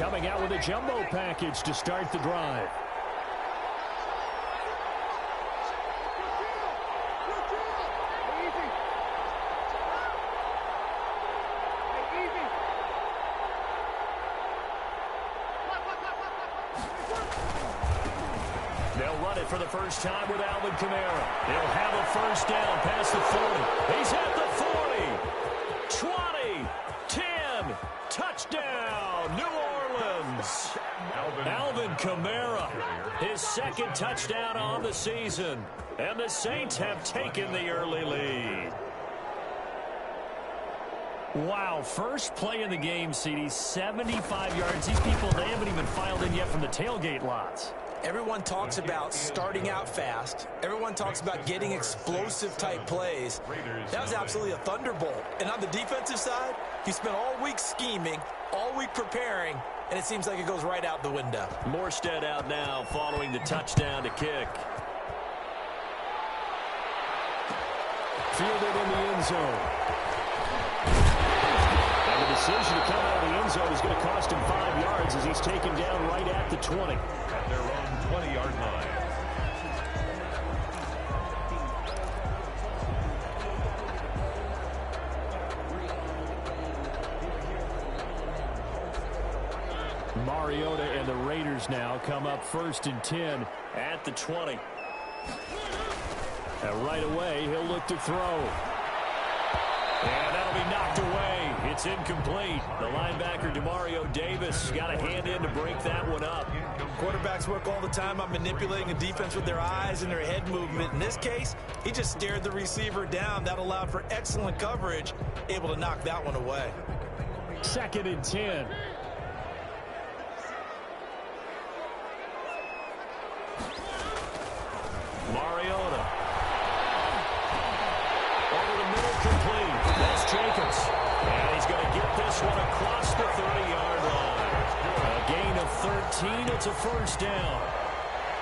coming out with a jumbo package to start the drive. They'll run it for the first time with Alvin Kamara. He'll have a first down past the 40. He's at the 40. 20. 10. Touchdown, New Orleans. Alvin Kamara, his second touchdown on the season. And the Saints have taken the early lead. Wow, first play in the game, CD, 75 yards. These people, they haven't even filed in yet from the tailgate lots. Everyone talks about starting out fast. Everyone talks about getting explosive-type plays. That was absolutely a thunderbolt. And on the defensive side, he spent all week scheming, all week preparing, and it seems like it goes right out the window. Morstead out now following the touchdown to kick. Fielded in the end zone. And the decision to come out of the end zone is going to cost him 5 yards as he's taken down right at the 20. At their own 20-yard line. Mariota and the Raiders now come up 1st and 10 at the 20. And right away, he'll look to throw. And that'll be knocked away. It's incomplete. The linebacker, Demario Davis, got a hand in to break that one up. Quarterbacks work all the time on manipulating a defense with their eyes and their head movement. In this case, he just stared the receiver down. That allowed for excellent coverage, able to knock that one away. 2nd and 10. Mariota. Over the middle, complete. That's Jacobs. And he's going to get this one across the 30-yard line. A gain of 13. It's a first down.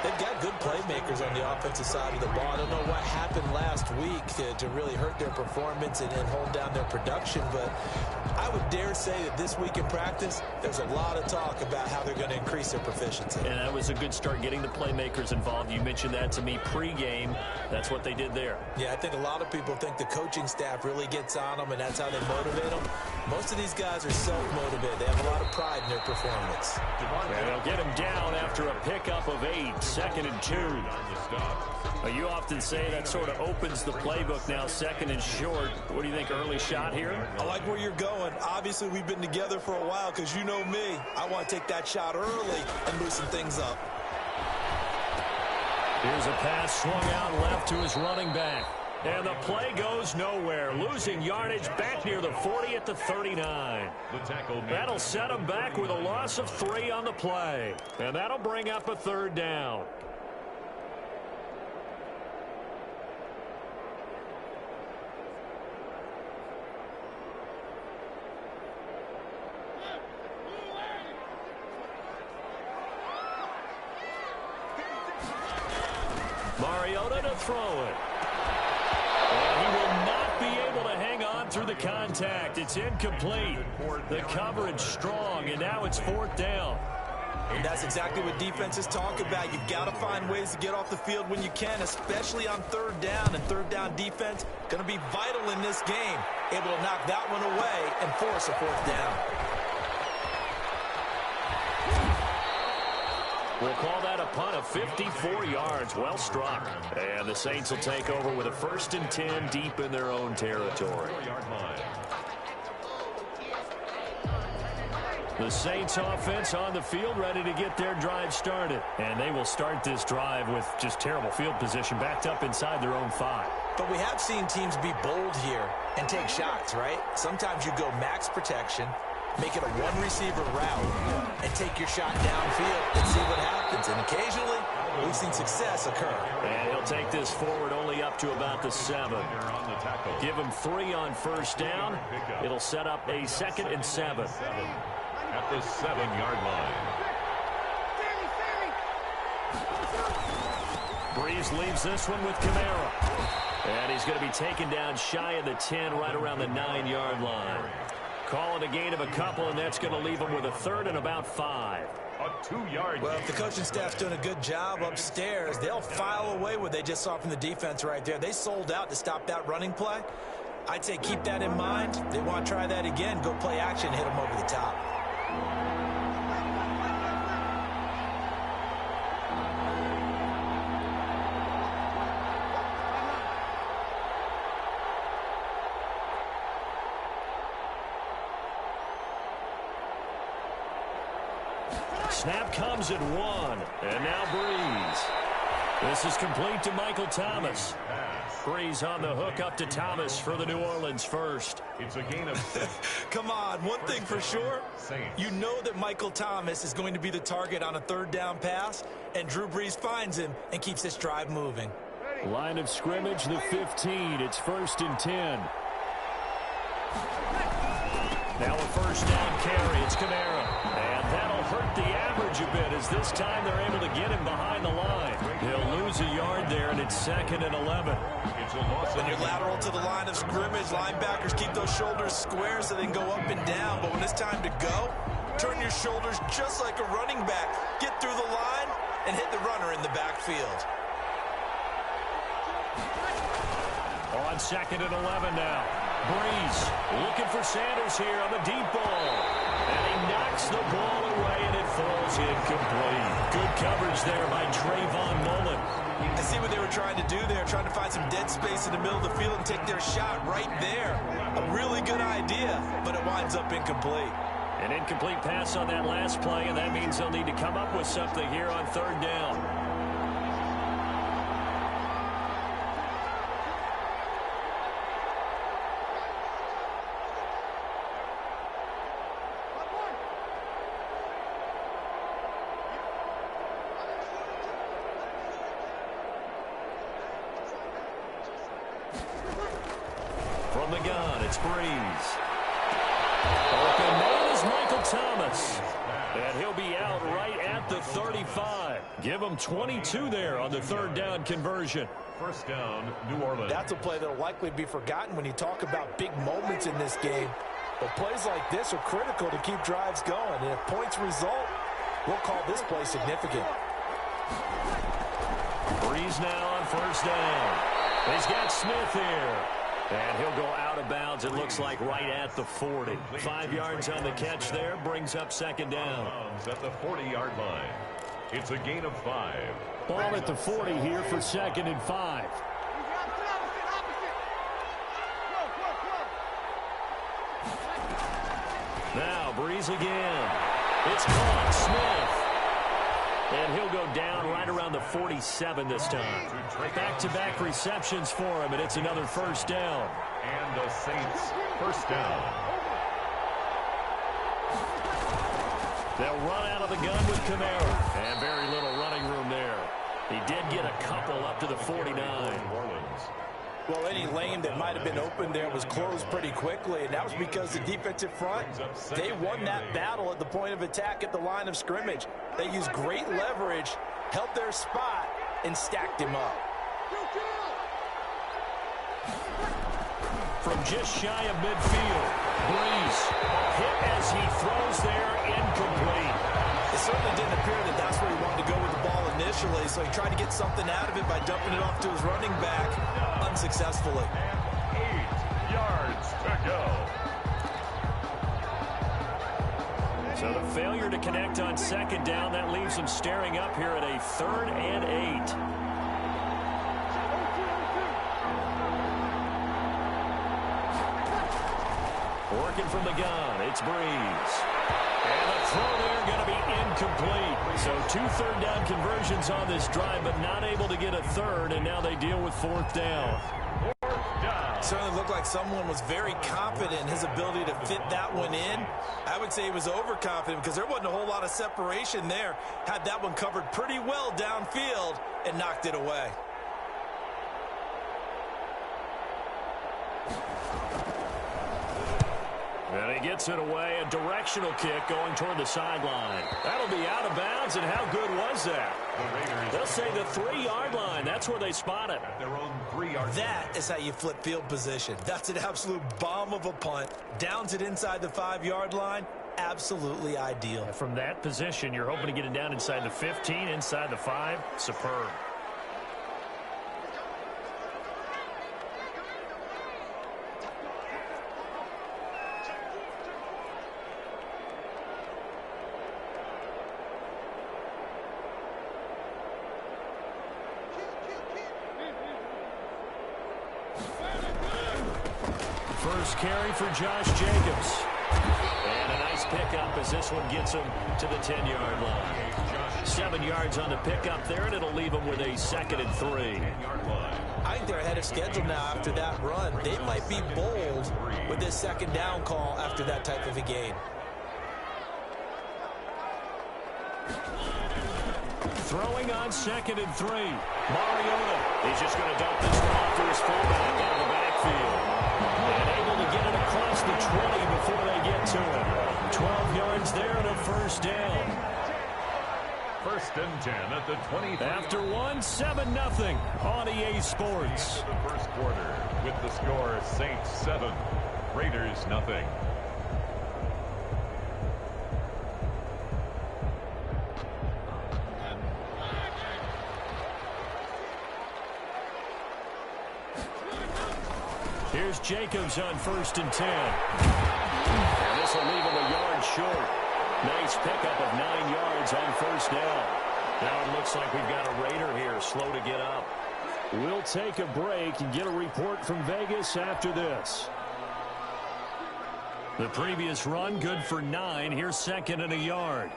They've got good playmakers on the offensive side of the ball. I don't know what happened last week to really hurt their performance and hold down their production, but I would dare say that this week in practice, there's a lot of talk about how they're going to increase their proficiency. And that was a good start, getting the playmakers involved. You mentioned that to me pregame. That's what they did there. Yeah, I think a lot of people think the coaching staff really gets on them, and that's how they motivate them. Most of these guys are self-motivated. They have a lot of pride in their performance. And they'll get him down after a pickup of 8. 2nd and 2. You often say that sort of opens the playbook now, 2nd and short. What do you think, early shot here? I like where you're going. Obviously, we've been together for a while because you know me. I want to take that shot early and loosen things up. Here's a pass swung out left to his running back. And the play goes nowhere. Losing yardage back near the 40 at the 39. That'll set him back with a loss of 3 on the play. And that'll bring up a 3rd down. Mariota to throw it. And he will not be able to hang on through the contact. It's incomplete. The coverage strong, and now it's 4th down. And that's exactly what defenses talk about. You've got to find ways to get off the field when you can, especially on 3rd down. And 3rd down defense going to be vital in this game. Able to knock that one away and force a 4th down. We'll call that a punt of 54 yards. Well struck. And the Saints will take over with a 1st and 10 deep in their own territory. The Saints offense on the field, ready to get their drive started. And they will start this drive with just terrible field position, backed up inside their own 5. But we have seen teams be bold here and take shots, right? Sometimes you go max protection, make it a one-receiver route, and take your shot downfield and see what happens. And occasionally, we've seen success occur. And he'll take this forward only up to about the 7. Give him 3 on 1st down. It'll set up a 2nd and 7. At the 7-yard line. Breeze leaves this one with Kamara. And he's going to be taken down shy of the 10, right around the 9-yard line. Call it a gain of a couple, and that's going to leave them with a third and about 5. A 2-yard Well, if the coaching staff's doing a good job upstairs, they'll file away what they just saw from the defense right there. They sold out to stop that running play. I'd say keep that in mind. They want to try that again. Go play action, hit them over the top. Snap comes at 1, and now Breeze. This is complete to Michael Thomas. Breeze on the hook up to Thomas for the New Orleans first. It's a gain of 6. Come on, one thing for sure, you know that Michael Thomas is going to be the target on a third down pass, and Drew Brees finds him and keeps this drive moving. Line of scrimmage, the 15. It's 1st and 10. Now a first down carry. It's Kamara. And that'll hurt the average a bit as this time they're able to get him behind the line. He'll lose a yard there, and it's 2nd and 11. It's a loss. When you're lateral to the line of scrimmage, linebackers keep those shoulders square so they can go up and down. But when it's time to go, turn your shoulders just like a running back. Get through the line and hit the runner in the backfield. On 2nd and 11 now. Breeze looking for Sanders here on the deep ball. And he knocks the ball away, and it falls incomplete. Good coverage there by Trayvon Mullen. I see what they were trying to do there, trying to find some dead space in the middle of the field and take their shot right there. A really good idea, but it winds up incomplete. An incomplete pass on that last play, and that means they'll need to come up with something here on 3rd down. From the gun, it's Breeze. Open man is Michael Thomas. And he'll be out right at the 35. Give him 22 there on the 3rd down conversion. 1st down, New Orleans. That's a play that will likely be forgotten when you talk about big moments in this game. But plays like this are critical to keep drives going. And if points result, we'll call this play significant. Breeze now on 1st down. He's got Smith here. And he'll go out of bounds, it looks like, right at the 40. 5 yards on the catch there, brings up 2nd down. At the 40-yard line. It's a gain of 5. Ball at the 40 here for 2nd and 5. Now Breeze again. It's caught, Smith. And he'll go down right around the 47 this time. Back-to-back receptions for him, and it's another 1st down. And the Saints, 1st down. They'll run out of the gun with Kamara. And very little running room there. He did get a couple up to the 49. Well, any lane that might have been open there was closed pretty quickly, and that was because the defensive front, they won that battle at the point of attack at the line of scrimmage. They used great leverage, held their spot, and stacked him up. From just shy of midfield, Breeze hit as he throws there, incomplete. It certainly didn't appear that that's where he wanted to go with the ball initially, so he tried to get something out of it by dumping it off to his running back unsuccessfully. And 8 yards to go. So the failure to connect on 2nd down, that leaves him staring up here at a 3rd and 8. Working from the gun, it's Breeze. And the throw there going to be incomplete. So 2 3rd down conversions on this drive, but not able to get a 3rd, and now they deal with 4th down. Certainly looked like someone was very confident in his ability to fit that one in. I would say he was overconfident because there wasn't a whole lot of separation there. Had that one covered pretty well downfield and knocked it away. And he gets it away, a directional kick going toward the sideline. That'll be out of bounds, and how good was that? They'll say the 3-yard line. That's where they spot it. At their own 3-yard. That is how you flip field position. That's an absolute bomb of a punt. Downs it inside the 5-yard line. Absolutely ideal. From that position, you're hoping to get it down inside the 15, inside the 5. Superb. First carry for Josh Jacobs. And a nice pickup as this one gets him to the 10-yard line. 7 yards on the pickup there, and it'll leave him with a 2nd and 3. I think they're ahead of schedule now after that run. They might be bold with this 2nd down call after that type of a gain. Throwing on 2nd and 3. Mariota. He's just going to dump this one off to his fullback out of the backfield. And able to get it across the 20 before they get to him. 12 yards there and a first down. 1st and 10 at the 20. After 1, 7-0 on EA Sports. The first quarter with the score Saints 7, Raiders 0. Here's Jacobs on 1st and 10. And this will leave him a yard short. Nice pickup of 9 yards on 1st down. Now it looks like we've got a Raider here, slow to get up. We'll take a break and get a report from Vegas after this. The previous run, good for 9. Here's 2nd and a yard.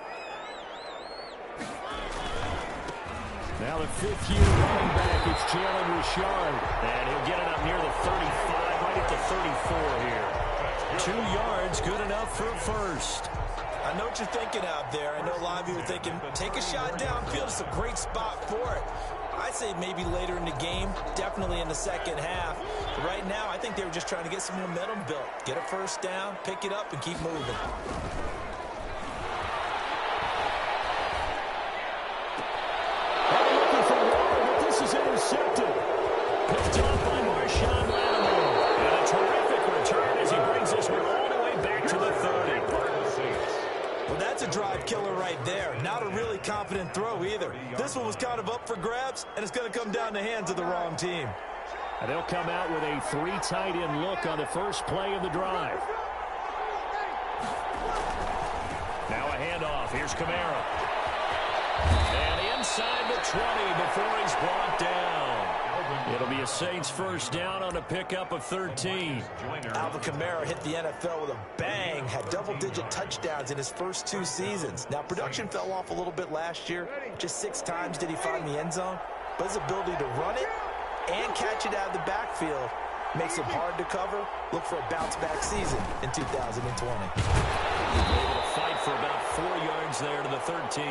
Now the 5th-year running back, it's Jalen Richard. And he'll get it up near the 35, right at the 34 here. 2 yards, good enough for a first. I know what you're thinking out there. I know a lot of you are thinking, take a shot downfield. It's a great spot for it. I'd say maybe later in the game, definitely in the 2nd half. But right now, I think they were just trying to get some momentum built. Get a first down, pick it up, and keep moving. Intercepted. Picked off by Marshawn Lattimore. And a terrific return as he brings this one all the way back to the 30. Well, that's a drive killer right there. Not a really confident throw either. This one was kind of up for grabs, and it's going to come down the hands of the wrong team. And they'll come out with a 3 tight end look on the first play of the drive. Now a handoff. Here's Kamara. And inside the 20 before he's brought down. It'll be a Saints first down on a pickup of 13. Alvin Kamara hit the NFL with a bang, had double-digit touchdowns in his first 2 seasons. Now, production fell off a little bit last year. Just 6 times did he find the end zone. But his ability to run it and catch it out of the backfield makes him hard to cover. Look for a bounce-back season in 2020. Able to fight for about 4 yards there to the 13.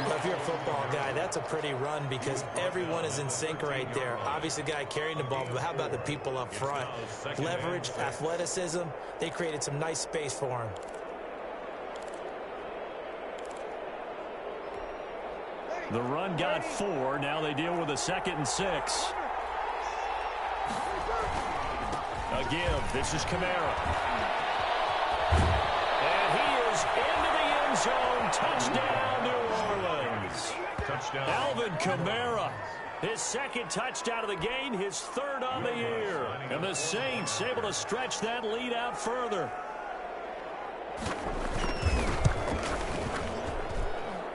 Well, if you're a football guy, that's a pretty run because everyone is in sync right there. Obviously, the guy carrying the ball, but how about the people up front? Leverage, athleticism, they created some nice space for him. The run got 4. Now they deal with a 2nd and 6. A give. This is Kamara. And he is into the end zone. Touchdown, New Orleans. Touchdown. Alvin Kamara. His 2nd touchdown of the game, his 3rd on the year. And the Saints able to stretch that lead out further.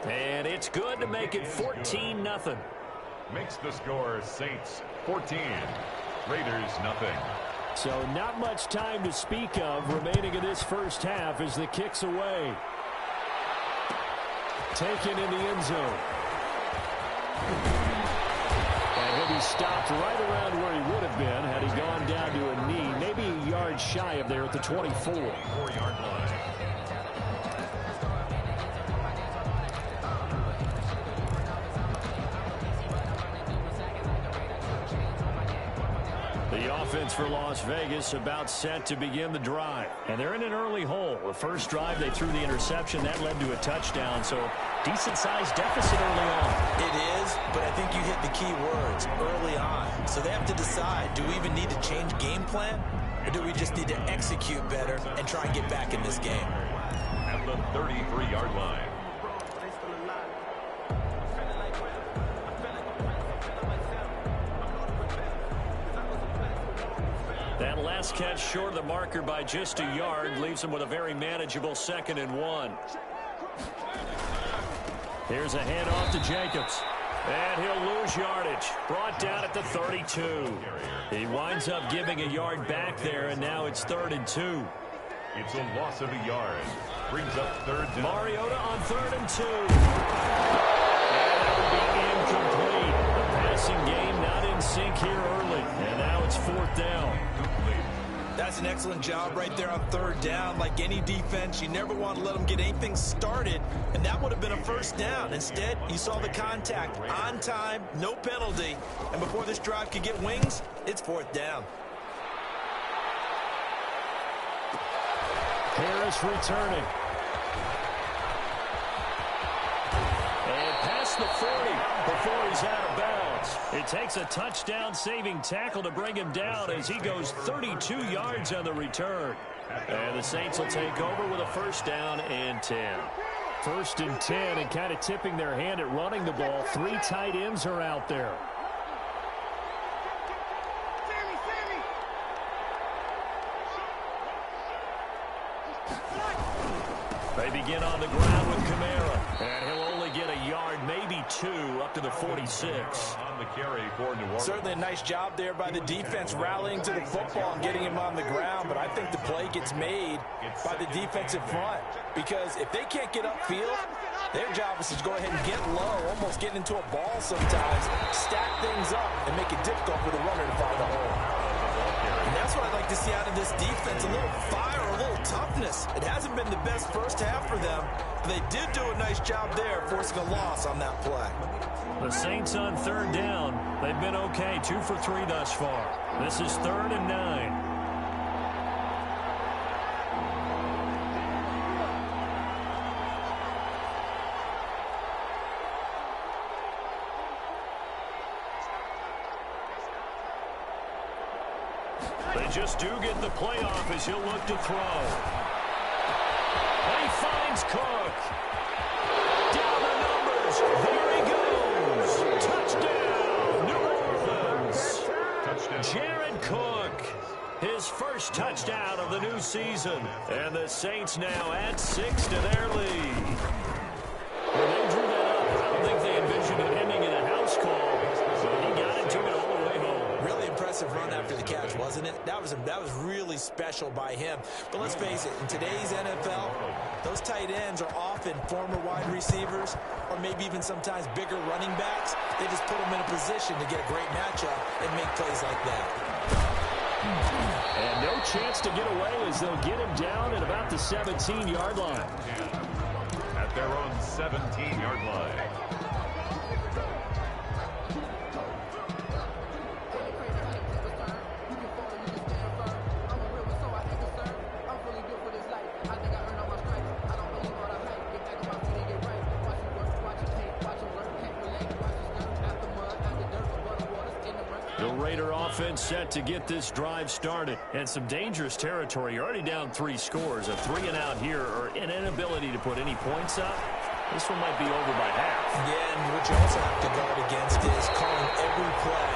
And it's good to make it 14-0. Makes the score Saints 14, Raiders 0. So not much time to speak of remaining in this first half as the kick's away. Taken in the end zone. And he'll be stopped right around where he would have been had he gone down to a knee, maybe a yard shy of there at the 24. 4-yard line. The offense for Las Vegas about set to begin the drive. And they're in an early hole. The first drive, they threw the interception. That led to a touchdown. So Decent-sized deficit early on. It is, but I think you hit the key words, early on. So they have to decide, do we even need to change game plan? Or do we just need to execute better and try and get back in this game? At the 33-yard line. That last catch short of the marker by just a yard leaves him with a very manageable 2nd and 1. Here's a handoff to Jacobs. And he'll lose yardage. Brought down at the 32. He winds up giving a yard back there, and now it's 3rd and 2. It's a loss of a yard. Brings up 3rd down. Mariota on 3rd and 2. And that will be incomplete. The passing game not in sync here early. And now it's 4th down. That's an excellent job right there on 3rd down. Like any defense, you never want to let them get anything started, and that would have been a 1st down. Instead, you saw the contact on time, no penalty, and before this drive could get wings, it's 4th down. Harris returning. And past the 40 before he's out of bounds. It takes a touchdown-saving tackle to bring him down as he goes 32 yards on the return. And the Saints will take over with a 1st down and 10. 1st and 10, and kind of tipping their hand at running the ball. 3 tight ends are out there. They begin on the ground with Kamara, and he'll only get a yard, maybe 2, up to the 46. On the carry for New Orleans. Certainly a nice job there by the defense rallying to the football and getting him on the ground, but I think the play gets made by the defensive front, because if they can't get upfield, their job is to go ahead and get low, almost get into a ball sometimes, stack things up, and make it difficult for the runner to find a hole. And that's what I'd like to see out of this defense, a little fire, a little toughness. It hasn't been the best first half for them, but they did do a nice job there, forcing a loss on that play. The Saints on 3rd down. They've been okay, 2 for 3 thus far. This is 3rd and 9. They just do get the playoff as he'll look to throw. And he finds Cook. Down the numbers. There he goes. Touchdown, New Orleans. Touchdown. Jared Cook. His first touchdown of the new season. And the Saints now add 6 to their lead. When they drew that up, I don't think they envisioned it ending in a house call. So he got into it all the way home. Really impressive run after the catch, wasn't it? That was really special by him. But let's face it, in today's NFL, those tight ends are often former wide receivers or maybe even sometimes bigger running backs. They just put them in a position to get a great matchup and make plays like that. And no chance to get away as they'll get him down at about the 17-yard line. At their own 17-yard line. Raider offense set to get this drive started. And some dangerous territory. You're already down 3 scores. A 3-and-out here, or an inability to put any points up. This one might be over by half. Yeah, and what you also have to guard against is calling every play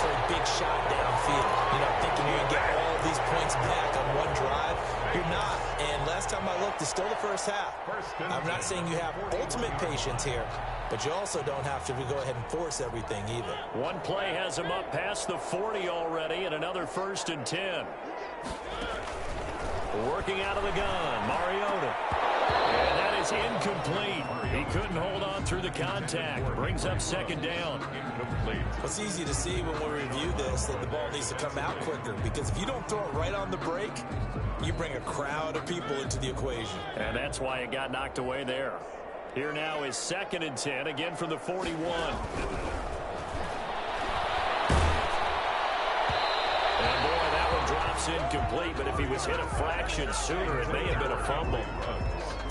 for a big shot downfield. You know, thinking you're going to get all these points back on one drive. You're not. And last time I looked, it's still the first half. I'm not saying you have ultimate patience here, but you also don't have to go ahead and force everything either. One play has him up past the 40 already, and another 1st and 10. Working out of the gun, Mariota. And that is incomplete. He couldn't hold on through the contact. Brings up 2nd down. It's easy to see when we review this that the ball needs to come out quicker, because if you don't throw it right on the break, you bring a crowd of people into the equation. And that's why it got knocked away there. Here now is 2nd and 10, again from the 41. And boy, that one drops incomplete, but if he was hit a fraction sooner, it may have been a fumble.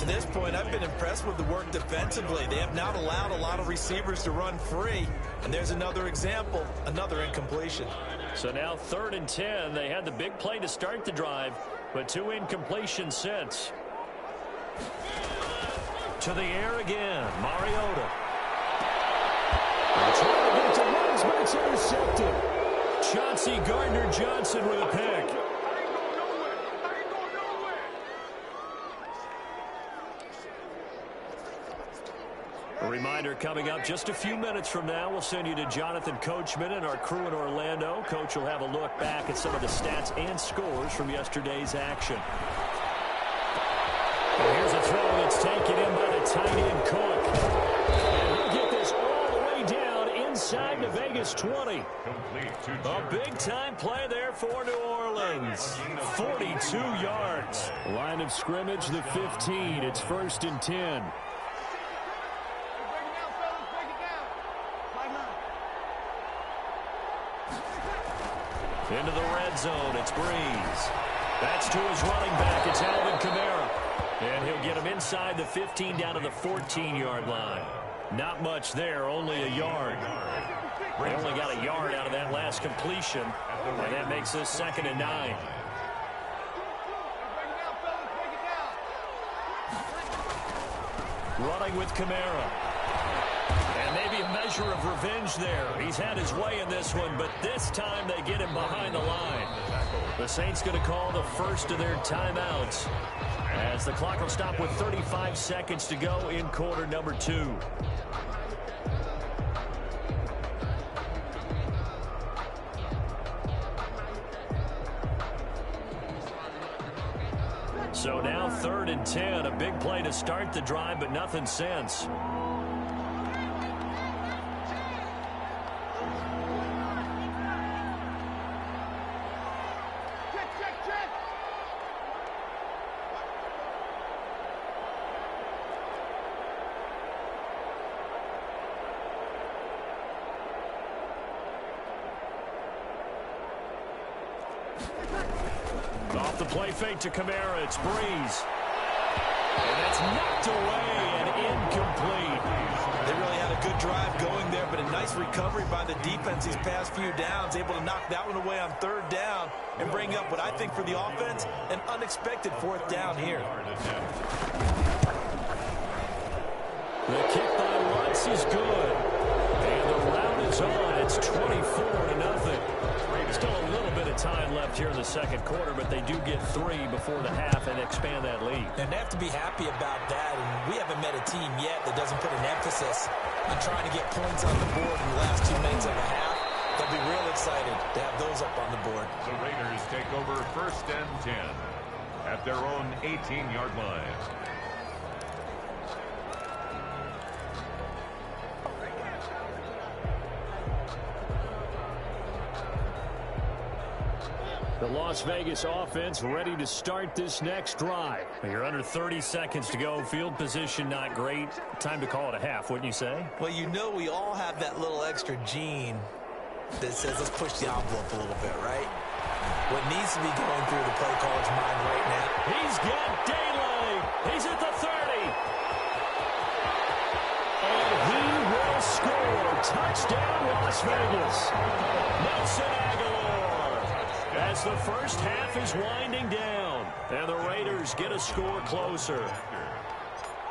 To this point, I've been impressed with the work defensively. They have not allowed a lot of receivers to run free. And there's another example, another incompletion. So now 3rd and 10. They had the big play to start the drive, but 2 incompletions since. To the air again, Mariota. Trying to get to runs, but it's intercepted. Chauncey Gardner-Johnson with a pick. A reminder coming up just a few minutes from now, we'll send you to Jonathan Coachman and our crew in Orlando. Coach will have a look back at some of the stats and scores from yesterday's action. And here's a throw that's taken in by the tight end Cook. And he'll get this all the way down inside the Vegas 20. A big-time play there for New Orleans. 42 yards. Line of scrimmage, the 15. It's 1st and 10. Into the red zone, it's Breeze. That's to his running back, it's Alvin Kamara. And he'll get him inside the 15 down to the 14-yard line. Not much there, only a yard. They only got a yard out of that last completion, and that makes this 2nd and 9. Running with Kamara. And maybe a measure of revenge there. He's had his way in this one, but this time they get him behind the line. The Saints going to call the first of their timeouts as the clock will stop with 35 seconds to go in quarter number 2. So now 3rd and 10, a big play to start the drive, but nothing since. Off the play fake to Kamara, it's Breeze. And that's knocked away and incomplete. They really had a good drive going there, but a nice recovery by the defense these past few downs, able to knock that one away on 3rd down and bring up what I think for the offense, an unexpected 4th down here. The kick by Lutz is good. And the route is on. It's 24-0. Still a little bit of time left here in the 2nd quarter, but they do get 3 before the half and expand that lead. And they have to be happy about that. And we haven't met a team yet that doesn't put an emphasis on trying to get points on the board in the last 2 minutes of the half. They'll be real excited to have those up on the board. The Raiders take over 1st and 10 at their own 18-yard line. The Las Vegas offense ready to start this next drive. You're under 30 seconds to go. Field position not great. Time to call it a half, wouldn't you say? Well, you know we all have that little extra gene that says let's push the envelope a little bit, right? What needs to be going through the play caller's mind right now. He's got daylight. He's at the 30. And he will score. Touchdown, Las Vegas. Nelson Aguilar. As the first half is winding down, and the Raiders get a score closer.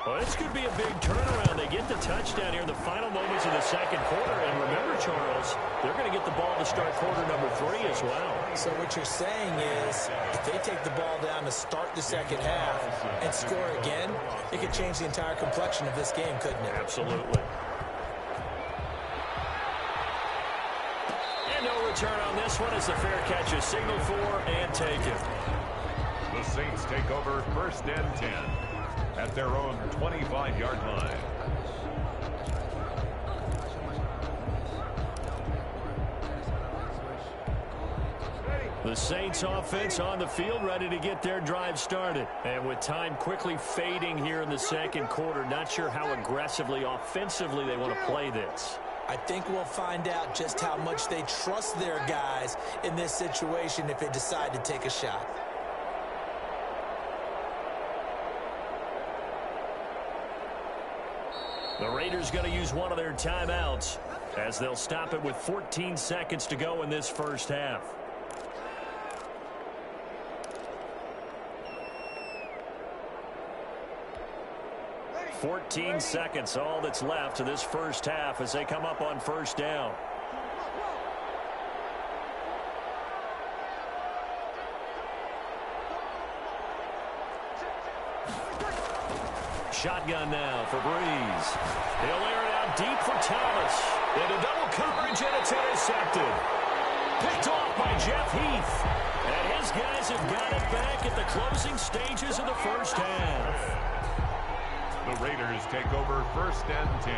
Well, this could be a big turnaround. They get the touchdown here in the final moments of the 2nd quarter. And remember, Charles, they're going to get the ball to start quarter number 3 as well. So what you're saying is if they take the ball down to start the 2nd half and score again, it could change the entire complexion of this game, couldn't it? Absolutely. No return on this one as the fair catch is signaled for and taken. The Saints take over 1st and 10 at their own 25-yard line. The Saints offense on the field ready to get their drive started. And with time quickly fading here in the 2nd quarter, not sure how aggressively, offensively they want to play this. I think we'll find out just how much they trust their guys in this situation if they decide to take a shot. Raiders going to use one of their timeouts as they'll stop it with 14 seconds to go in this first half. "14 seconds, all that's left to this first half as they come up on first down. Shotgun now for Breeze. He'll air it out deep for Thomas. Into double coverage, and it's intercepted. Picked off by Jeff Heath. And his guys have got it back at the closing stages of the first half. The Raiders take over 1st and 10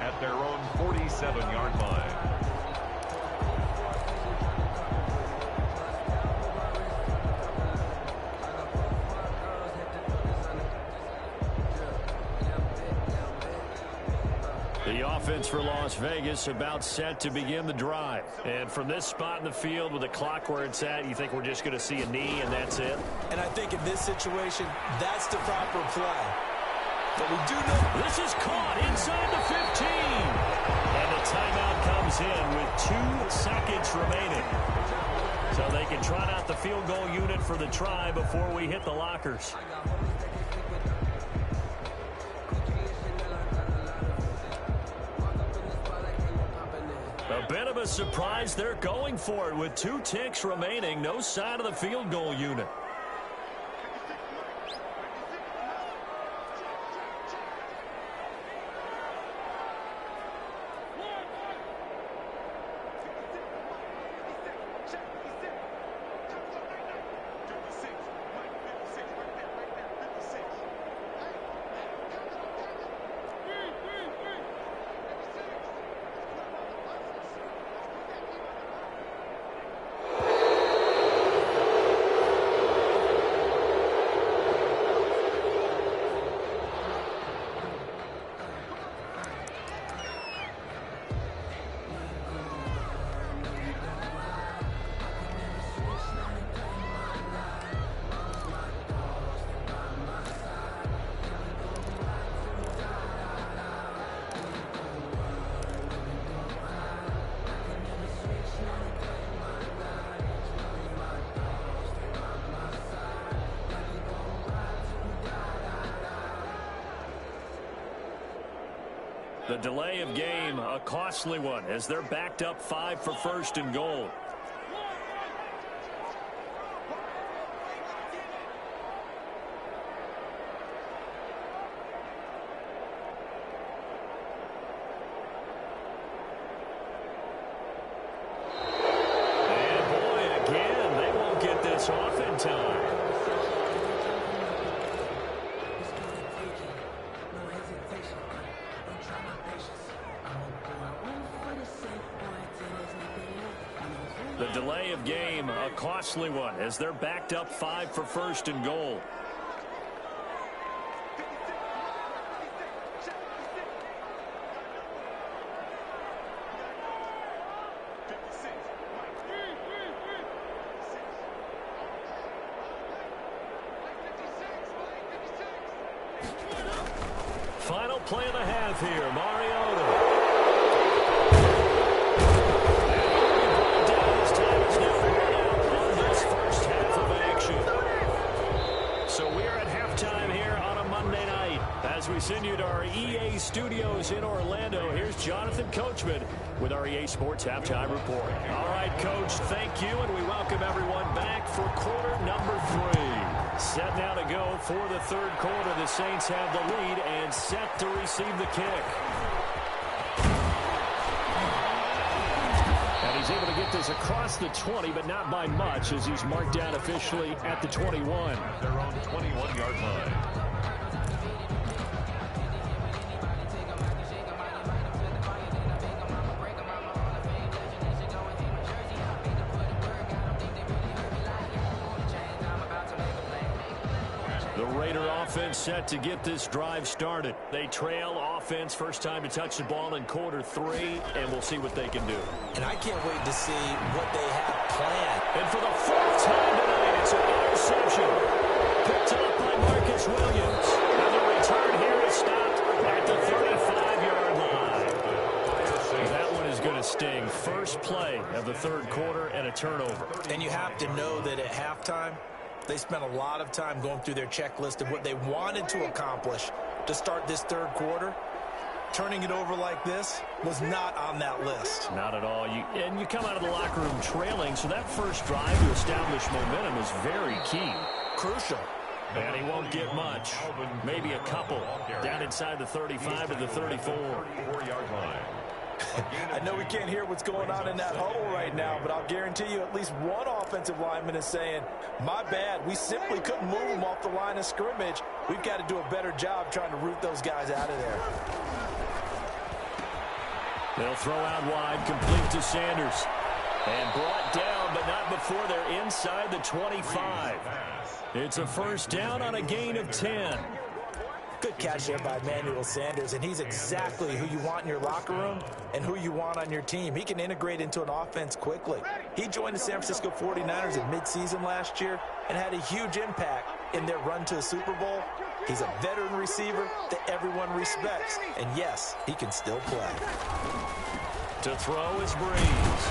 at their own 47-yard line. The offense for Las Vegas about set to begin the drive. And from this spot in the field with the clock where it's at, you think we're just going to see a knee and that's it? And I think in this situation, that's the proper play. But we do know this is caught inside the 15. And the timeout comes in with 2 seconds remaining. So they can trot out the field goal unit for the try before we hit the lockers. A bit of a surprise. They're going for it with 2 ticks remaining. No sign of the field goal unit. The delay of game, a costly one, as they're backed up 5 for 1st and goal. And boy, again, they won't get this off in time. The delay of game, a costly one, as they're backed up 5 for 1st and goal. Final play of the half here, Mariota. As we send you to our EA studios in Orlando, here's Jonathan Coachman with our EA Sports Halftime Report. All right, Coach, thank you, and we welcome everyone back for quarter number 3. Set now to go for the 3rd quarter. The Saints have the lead and set to receive the kick. And he's able to get this across the 20, but not by much, as he's marked down officially at the 21. Their own 21-yard line. Offense set to get this drive started. They trail offense, first time to touch the ball in quarter 3, and we'll see what they can do. And I can't wait to see what they have planned. And for the 4th time tonight, it's an interception. Picked up by Marcus Williams. And the return here is stopped at the 35-yard line. interesting first play of the third quarter and a turnover. And you have to know that at halftime, they spent a lot of time going through their checklist of what they wanted to accomplish to start this third quarter. Turning it over like this was not on that list. Not at all. And you come out of the locker room trailing, so that first drive to establish momentum is very key. Crucial. And he won't get much. Maybe a couple. Down inside the 35 to the 34. 4-yard line. I know we can't hear what's going on in that huddle right now, but I'll guarantee you at least one offensive lineman is saying, my bad, we simply couldn't move them off the line of scrimmage. We've got to do a better job trying to root those guys out of there. They'll throw out wide, complete to Sanders. And brought down, but not before they're inside the 25. It's a first down on a gain of 10. Good catch there by Emmanuel Sanders, and he's exactly who you want in your locker room and who you want on your team. He can integrate into an offense quickly. He joined the San Francisco 49ers in midseason last year and had a huge impact in their run to a Super Bowl. He's a veteran receiver that everyone respects, and yes, he can still play. To throw is Breeze.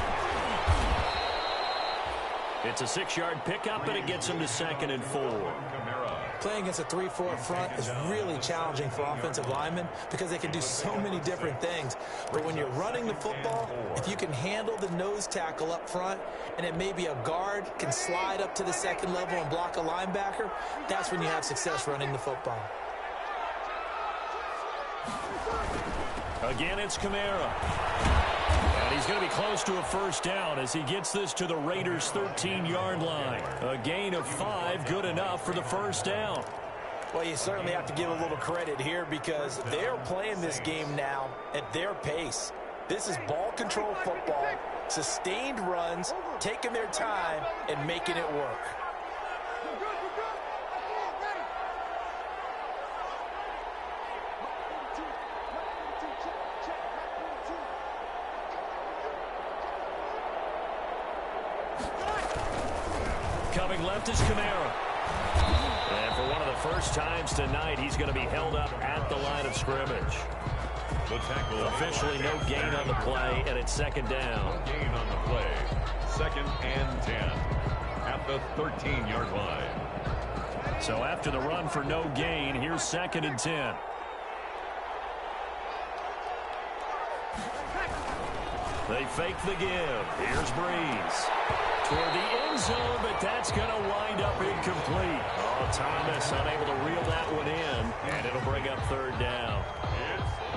It's a 6-yard pickup, and it gets him to 2nd and 4. Playing against a 3-4 front is really challenging for offensive linemen because they can do so many different things. But when you're running the football, if you can handle the nose tackle up front and then maybe a guard can slide up to the second level and block a linebacker, that's when you have success running the football. Again, it's Kamara. And he's going to be close to a first down as he gets this to the Raiders' 13-yard line. A gain of 5, good enough for the first down. Well, you certainly have to give a little credit here because they're playing this game now at their pace. This is ball control football, sustained runs, taking their time, and making it work. Coming left is Kamara. And for one of the first times tonight, he's going to be held up at the line of scrimmage. The tackle Officially no gain on the play, and it's 2nd down. Gain on the play. 2nd and 10 at the 13-yard line. So after the run for no gain, here's 2nd and 10. They fake the give. Here's Breeze. Toward the end zone, but that's going to wind up incomplete. Oh, Thomas unable to reel that one in, and it'll bring up 3rd down.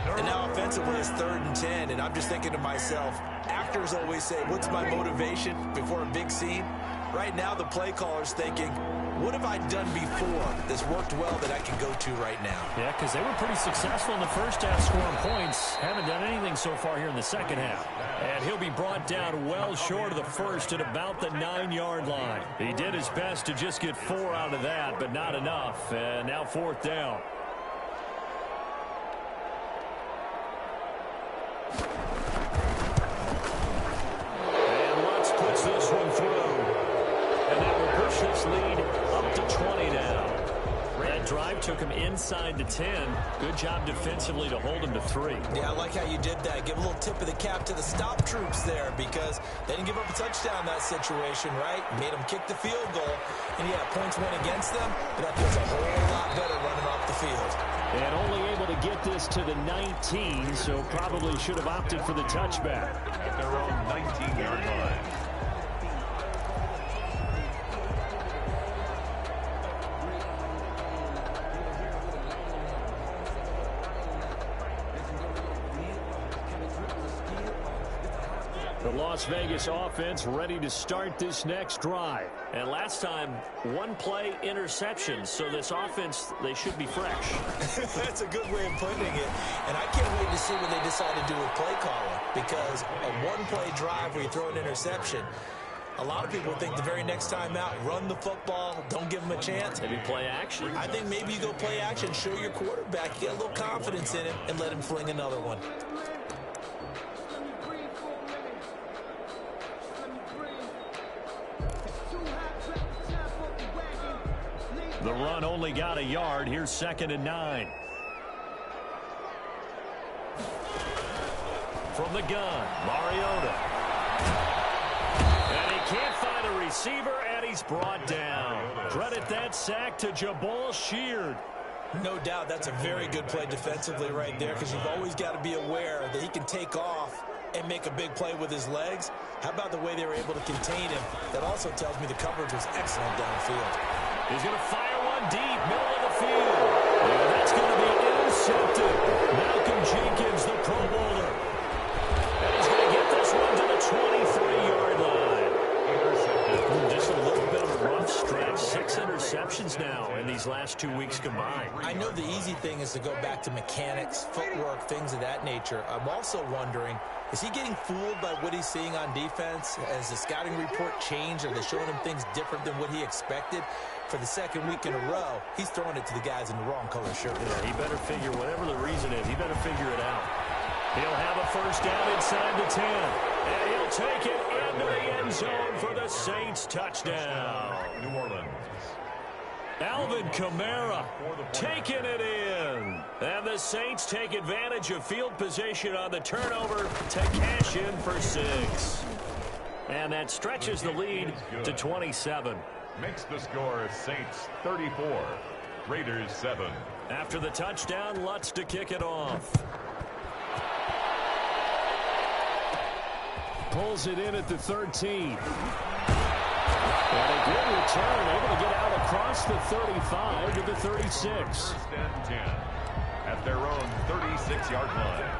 And now offensively it's 3rd and 10, and I'm just thinking to myself, actors always say, what's my motivation before a big scene? Right now the play caller's thinking, what have I done before that's worked well that I can go to right now? Yeah, because they were pretty successful in the first half scoring points. Haven't done anything so far here in the second half. And he'll be brought down well short of the first at about the 9-yard line. He did his best to just get 4 out of that, but not enough. And now 4th down. And Lutz puts this one through. And that will push this lead up to 20 now. That drive took him inside the 10. Good job defensively to hold him to 3. Yeah, I like how you did that. Give a little tip of the cap to the stop troops there because they didn't give up a touchdown in that situation, right? Made them kick the field goal. And, yeah, points went against them, but that feels a whole lot better running off the field. And only able to get this to the 19, so probably should have opted for the touchback. At their own 19-yard line. The Las Vegas offense ready to start this next drive. And last time, 1-play interception. So this offense, they should be fresh. That's a good way of putting it. And I can't wait to see what they decide to do with play calling. Because a 1-play drive where you throw an interception, a lot of people think the very next time out, run the football, don't give them a chance. Maybe play action. I think maybe you go play action, show your quarterback, get a little confidence in him, and let him fling another one. The run only got a yard. Here's 2nd and 9. From From the gun, Mariota. And he can't find a receiver, and he's brought down. Credit that sack to Jabal Sheard. No doubt that's a very good play defensively right there, because you've always got to be aware that he can take off and make a big play with his legs. How about the way they were able to contain him? That also tells me the coverage was excellent downfield. He's going to fire one deep, middle of the field. And that's going to be intercepted. Malcolm Jenkins, the Pro Bowler. And he's going to get this one to the 23-yard line. Intercepted. Just a little bit of a rough stretch. 6 interceptions now in these last 2 weeks combined. I know the easy thing is to go back to mechanics, footwork, things of that nature. I'm also wondering, is he getting fooled by what he's seeing on defense? Has the scouting report changed? Are they showing him things different than what he expected? For the second week in a row, he's throwing it to the guys in the wrong color shirt. Yeah, he better figure, whatever the reason is, he better figure it out. He'll have a first down inside the 10. And he'll take it into the end zone for the Saints touchdown. New Orleans. Alvin Kamara taking it in. And the Saints take advantage of field position on the turnover to cash in for 6. And that stretches the lead to 27. Makes the score Saints 34, Raiders 7. After the touchdown, Lutz to kick it off. Pulls it in at the 13. And a good return, able to get out across the 35 to the 36. First and 10 at their own 36-yard line.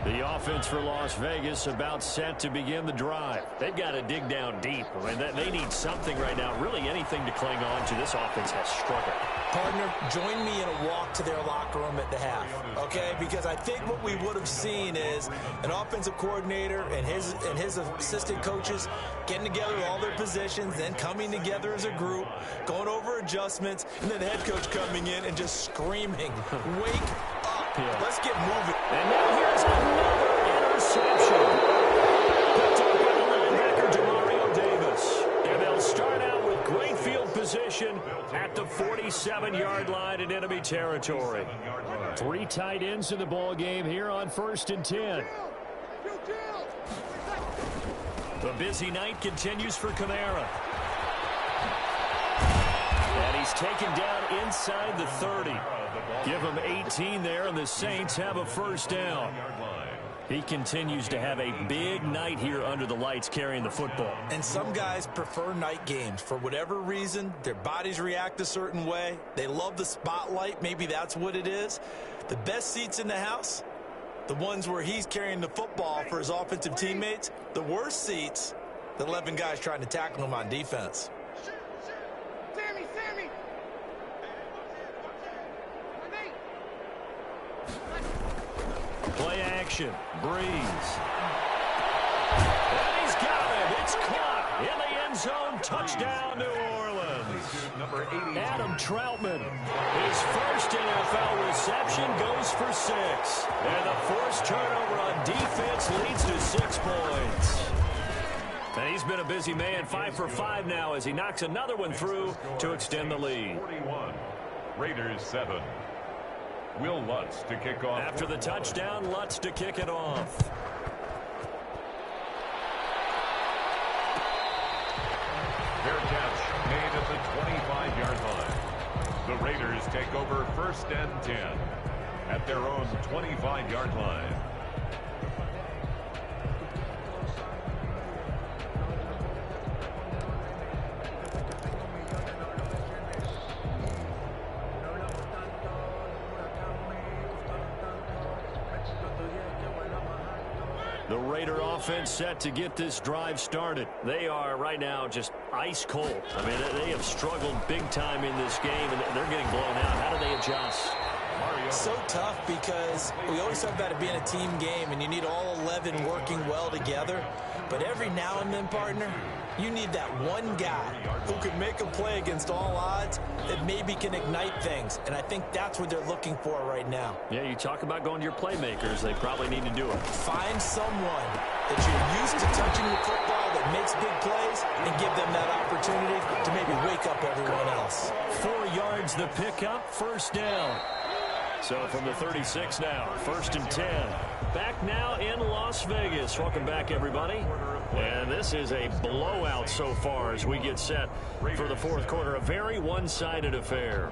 The offense for Las Vegas about set to begin the drive. They've got to dig down deep. I mean, they need something right now, really anything to cling on to. This offense has struggled. Partner, join me in a walk to their locker room at the half, okay? Because I think what we would have seen is an offensive coordinator and his assistant coaches getting together with all their positions, then coming together as a group, going over adjustments, and then the head coach coming in and just screaming, wake up. Yeah. Let's get moving. And now here's another interception. Picked up by the linebacker, Demario Davis. And they'll start out with great field position at the 47-yard line in enemy territory. 3 tight ends in the ball game here on 1st and 10. The busy night continues for Kamara. And he's taken down inside the 30. Give him 18 there, and the Saints have a first down. He continues to have a big night here under the lights carrying the football. And some guys prefer night games. For whatever reason, their bodies react a certain way. They love the spotlight. Maybe that's what it is. The best seats in the house, the ones where he's carrying the football for his offensive teammates. The worst seats, the 11 guys trying to tackle him on defense. Play action. Breeze. And he's got it. It's caught in the end zone. Touchdown, New Orleans. Adam Troutman. His first NFL reception goes for 6. And the forced turnover on defense leads to 6 points. And he's been a busy man. 5 for 5 now as he knocks another one through to extend the lead. 41, Raiders 7. Will Lutz to kick off. After the touchdown, Lutz to kick it off. Fair catch made at the 25-yard line. The Raiders take over 1st and 10 at their own 25-yard line. The Raider offense set to get this drive started. They are right now just ice cold. I mean, they have struggled big time in this game, and they're getting blown out. How do they adjust? So tough because we always talk about it being a team game, and you need all 11 working well together. But every now and then, partner, you need that one guy who can make a play against all odds that maybe can ignite things. And I think that's what they're looking for right now. Yeah, you talk about going to your playmakers. They probably need to do it. Find someone that you're used to touching the football that makes big plays and give them that opportunity to maybe wake up everyone else. 4 yards the pickup, first down. So from the 36 now, 1st and 10. Back now in Las Vegas. Welcome back, everybody. And this is a blowout so far as we get set for the fourth quarter. A very one-sided affair.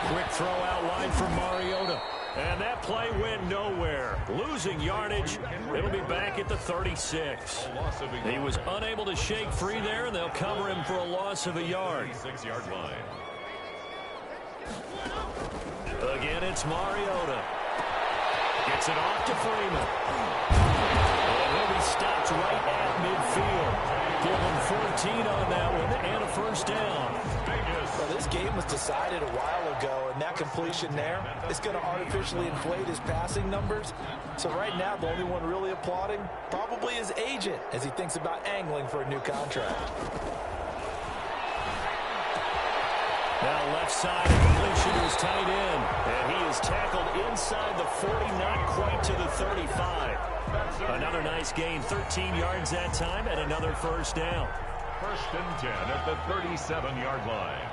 Quick throw out wide from Mariota. And that play went nowhere. Losing yardage. It'll be back at the 36. He was unable to shake free there, and they'll cover him for a loss of a yard. 6-yard line. Again, it's Mariota. Gets it off to Freeman. And he'll be stopped right at midfield. Give him 14 on that one and a first down. Well, this game was decided a while ago, and that completion there is going to artificially inflate his passing numbers. So right now, the only one really applauding probably his agent as he thinks about angling for a new contract. Now left side, completion to his tight end. And he is tackled inside the 40, not quite to the 35. Another nice gain, 13 yards that time, and another first down. 1st and 10 at the 37-yard line.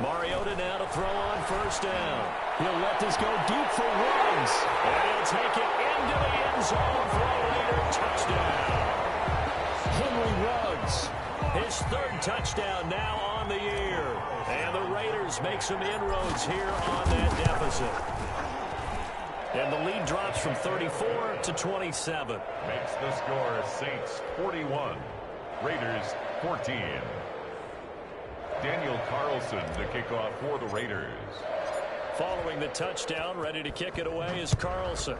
Mariota now to throw on first down. He'll let this go deep for Ruggs. And he'll take it into the end zone for a later touchdown. Henry Ruggs, his 3rd touchdown now on the year. And the Raiders make some inroads here on that deficit. And the lead drops from 34 to 27. Makes the score Saints 41, Raiders 14. Daniel Carlson to kick off for the Raiders. Following the touchdown, ready to kick it away is Carlson.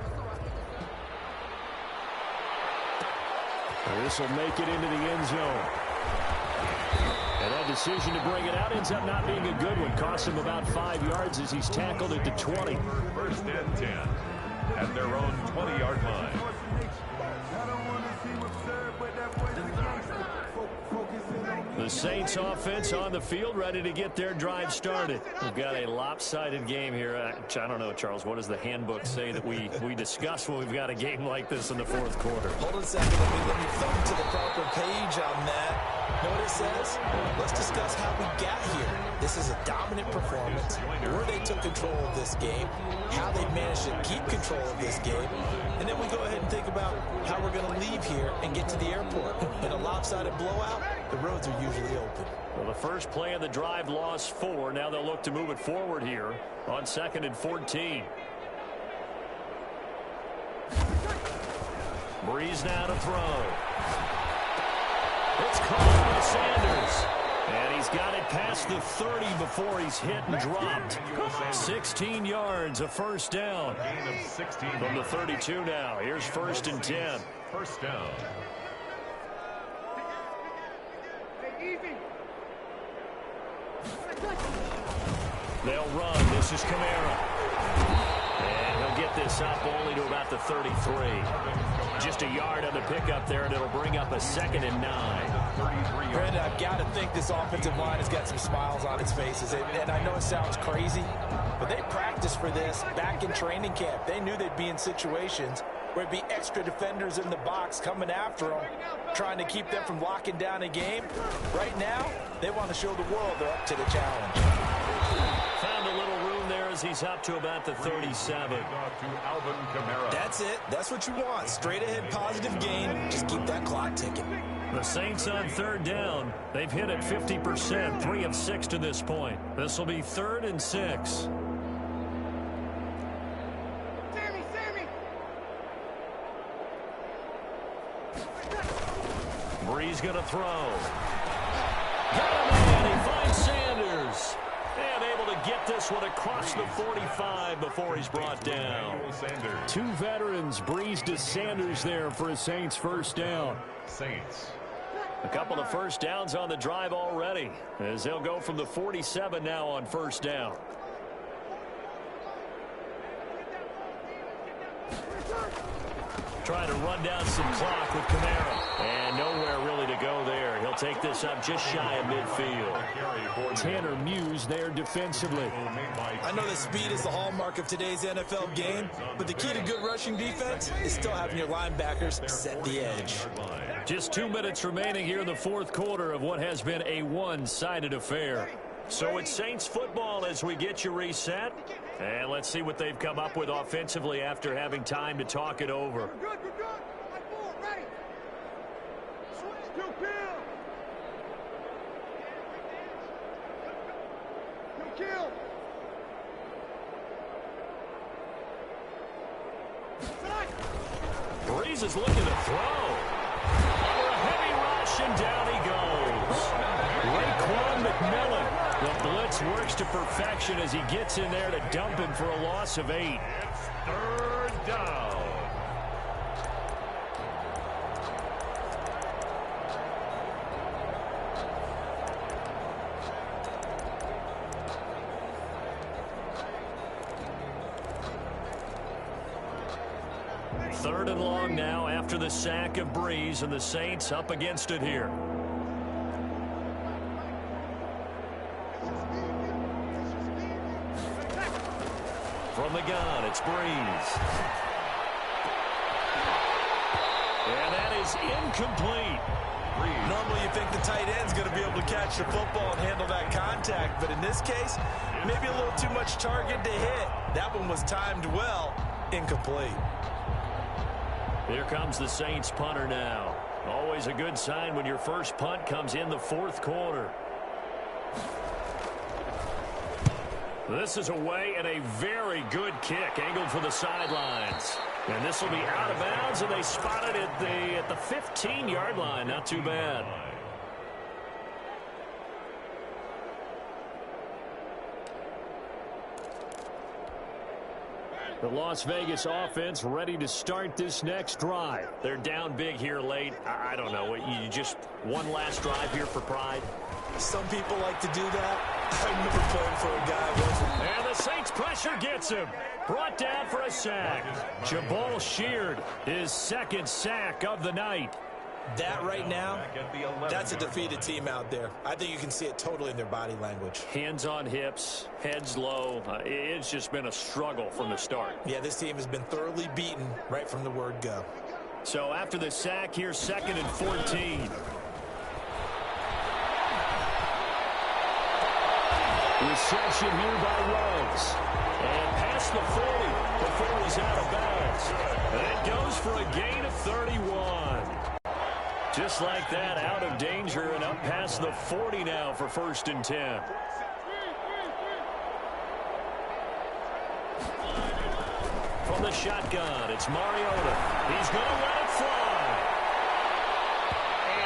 This will make it into the end zone. And that decision to bring it out ends up not being a good one. Costs him about 5 yards as he's tackled at the 20. 1st and 10 at their own 20-yard line. The Saints offense on the field, ready to get their drive started. We've got a lopsided game here. I don't know, Charles, what does the handbook say that we discuss when we've got a game like this in the fourth quarter? Hold on a second. Let me thumb to the proper page on that. Know what it says? Let's discuss how we got here. This is a dominant performance, where they took control of this game, how they managed to keep control of this game, and then we go ahead and think about how we're going to leave here and get to the airport. In a lopsided blowout, the roads are usually open. Well, the first play of the drive lost 4. Now they'll look to move it forward here on 2nd and 14. Breeze now to throw. It's caught by Sanders. And he's got it past the 30 before he's hit and dropped. 16 yards, a first down. Gain of 16 from the 32 now. Here's 1st and 10. First down. They'll run. This is Kamara. And he'll get this up only to about the 33. Just a yard on the pickup there, and it'll bring up a 2nd and 9. Brandon, I've got to think this offensive line has got some smiles on its faces. And I know it sounds crazy, but they practiced for this back in training camp. They knew they'd be in situations where it'd be extra defenders in the box coming after them, trying to keep them from locking down a game. Right now, they want to show the world they're up to the challenge. Found a little room there as he's up to about the 37. That's it. That's what you want. Straight ahead positive gain. Just keep that clock ticking. The Saints on 3rd down. They've hit it 50%, 3 of 6 to this point. This will be 3rd and 6. Breeze going to throw. Got him in. He finds Sanders. And able to get this one across the 45 before he's brought down. 2 veterans, Breeze to Sanders there for a Saints first down. Saints. A couple of first downs on the drive already, as they'll go from the 47 now on first down. Trying to run down some clock with Kamara. And nowhere really to go there. He'll take this up just shy of midfield. Tanner Muse there defensively. I know that speed is the hallmark of today's NFL game, but the key to good rushing defense is still having your linebackers set the edge. Just 2 minutes remaining here in the fourth quarter of what has been a one-sided affair. So it's Saints football as we get you reset. And let's see what they've come up with offensively after having time to talk it over. We're good. Right forward, ready. Switch to kill. Kill. Breeze is looking to throw. Under a heavy rush, and down he goes. Raekwon McMillan. The blitz works to perfection as he gets in there to dump him for a loss of 8. It's third down. Third and long now after the sack of Breeze, and the Saints up against it here. From the gun, it's Breeze. And that is incomplete. Normally you think the tight end's going to be able to catch the football and handle that contact, but in this case, maybe a little too much target to hit. That one was timed well, incomplete. Here comes the Saints punter now. Always a good sign when your first punt comes in the fourth quarter. This is away and a very good kick angled for the sidelines. And this will be out of bounds, and they spot it at the 15-yard line. Not too bad. The Las Vegas offense ready to start this next drive. They're down big here late. I don't know. You just one last drive here for pride? Some people like to do that. I remember playing for a guy. And the Saints pressure gets him. Brought down for a sack. Jabal Sheard, his second sack of the night. That right now, that's a defeated team out there. I think you can see it totally in their body language. Hands on hips, heads low. It's just been a struggle from the start. Yeah, this team has been thoroughly beaten right from the word go. So after the sack, here's 2nd and 14. Reception here by Ruggs. And past the 40 before he's out of bounds. That goes for a gain of 31. Just like that, out of danger and up past the 40 now for 1st and 10. From the shotgun, it's Mariota. He's going to let it fly.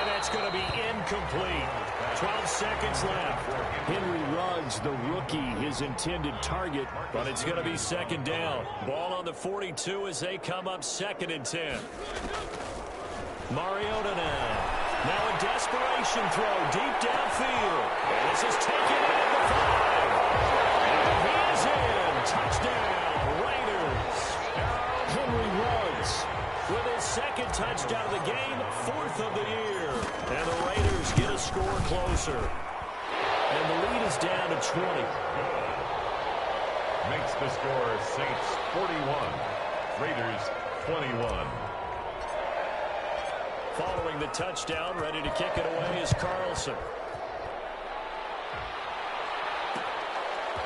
And that's going to be incomplete. 12 seconds left. Henry Ruggs, the rookie, his intended target, but it's going to be 2nd down. Ball on the 42 as they come up 2nd and 10. Mariota now. Now a desperation throw deep downfield. And this is taken at the 5. And he is in. Touchdown, Raiders. Henry Ruggs with his 2nd touchdown of the game, 4th of the year. And the Raiders get a score closer. And the lead is down to 20. Makes the score Saints 41, Raiders 21. Following the touchdown, ready to kick it away is Carlson.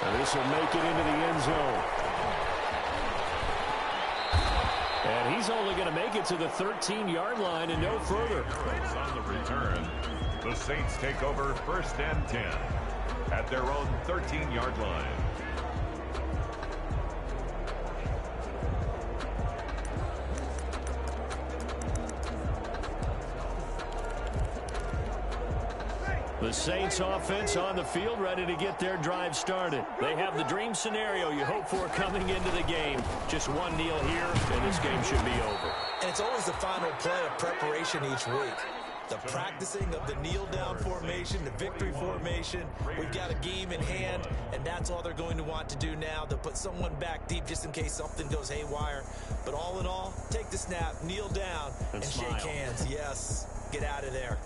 And this will make it into the end zone. And he's only going to make it to the 13-yard line and no further. On the return, the Saints take over 1st and 10 at their own 13-yard line. The Saints offense on the field ready to get their drive started. They have the dream scenario you hope for coming into the game. Just one kneel here, and this game should be over. And it's always the final play of preparation each week. the practicing of the kneel-down formation, the victory formation. We've got a game in hand, and that's all they're going to want to do now. They'll put someone back deep just in case something goes haywire. But all in all, take the snap, kneel down, and shake hands. Yes, get out of there.